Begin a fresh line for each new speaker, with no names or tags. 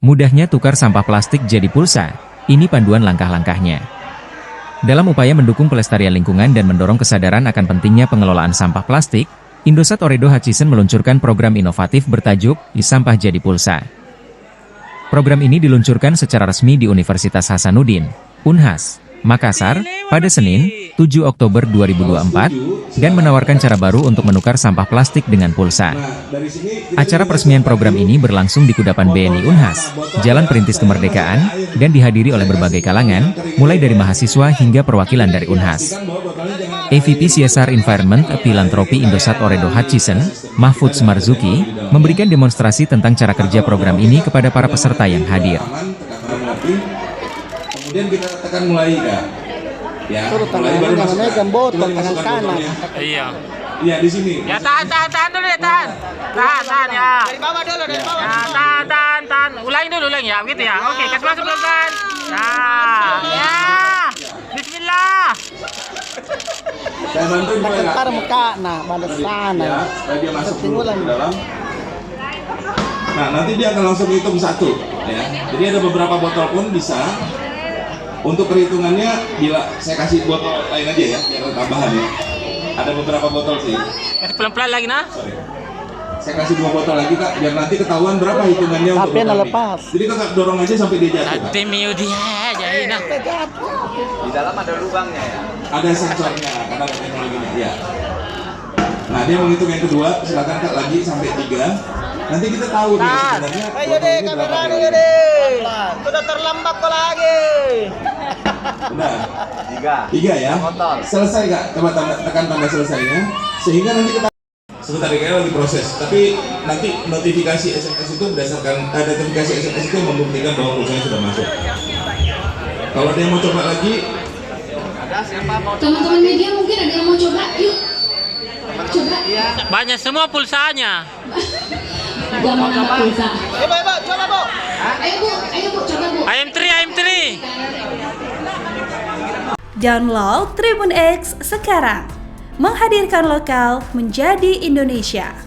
Mudahnya tukar sampah plastik jadi pulsa, ini panduan langkah-langkahnya. Dalam upaya mendukung pelestarian lingkungan dan mendorong kesadaran akan pentingnya pengelolaan sampah plastik, Indosat Ooredoo Hutchison meluncurkan program inovatif bertajuk "Sampah Jadi Pulsa". Program ini diluncurkan secara resmi di Universitas Hasanuddin, Unhas, Makassar, pada Senin, 7 Oktober 2024, dan menawarkan cara baru untuk menukar sampah plastik dengan pulsa. Acara peresmian program ini berlangsung di Kudapan BNI Unhas, Jalan Perintis Kemerdekaan, dan dihadiri oleh berbagai kalangan, mulai dari mahasiswa hingga perwakilan dari Unhas. EVP CSR Environment Philanthropy Indosat Ooredoo Hutchison, Mahfud Marzuki, memberikan demonstrasi tentang cara kerja program ini kepada para peserta yang hadir.
Kemudian kita tekan mulai Kak. Ya, mulai baru masuk. Botol tangan kanan.
Iya.
Iya di sini.
Ya tahan dulu ya, tahan ya. Dari bawah dulu, dari bawah. Ya, tahan. Ulangi ya, gitu ya. Oke, kasih masuk pelan-pelan. Nah, ya. Bismillah.
Saya bantuin mulai Kak.
Ntar muka, nah, pada sana.
Ya, supaya dia masuk dulu ke dalam. Nah, nanti dia akan langsung hitung satu, ya. Jadi ada beberapa botol pun bisa. Untuk perhitungannya, bila saya kasih botol lain aja ya, biar tambahan ya. Ada beberapa botol sih.
Pelan-pelan lagi nah.
Sorry. Saya kasih 2 botol lagi Kak, biar nanti ketahuan berapa hitungannya untuk
Tapi
botol
lepas.
ini. Jadi Kakak dorong aja sampai dia jatuh Kak.
Nah.
Di dalam ada lubangnya ya?
Ada sensornya, karena ada teknologinya. Ya. Nah, dia menghitung yang kedua, silakan Kak lagi sampai 3. Nanti kita tahu nih sebenarnya.
Ayo deh, kamera dulu deh. Sudah terlambat kok lagi.
Benar. 3 ya. Selesai Kak, coba tekan tanda selesainya. Sehingga nanti kita sebentar ya, lagi proses. Tapi nanti notifikasi SMS itu berdasarkan notifikasi SMS itu membuktikan bahwa perusahaan sudah masuk. Kalau ada yang mau coba lagi,
teman-teman media mungkin ada yang mau coba, yuk coba.
Banyak semua pulsanya.
Gua mau nambah pulsa.
Coba, coba, Bu.
Ayo bu, coba bu.
AM3.
Download Tribun X sekarang, menghadirkan lokal menjadi Indonesia.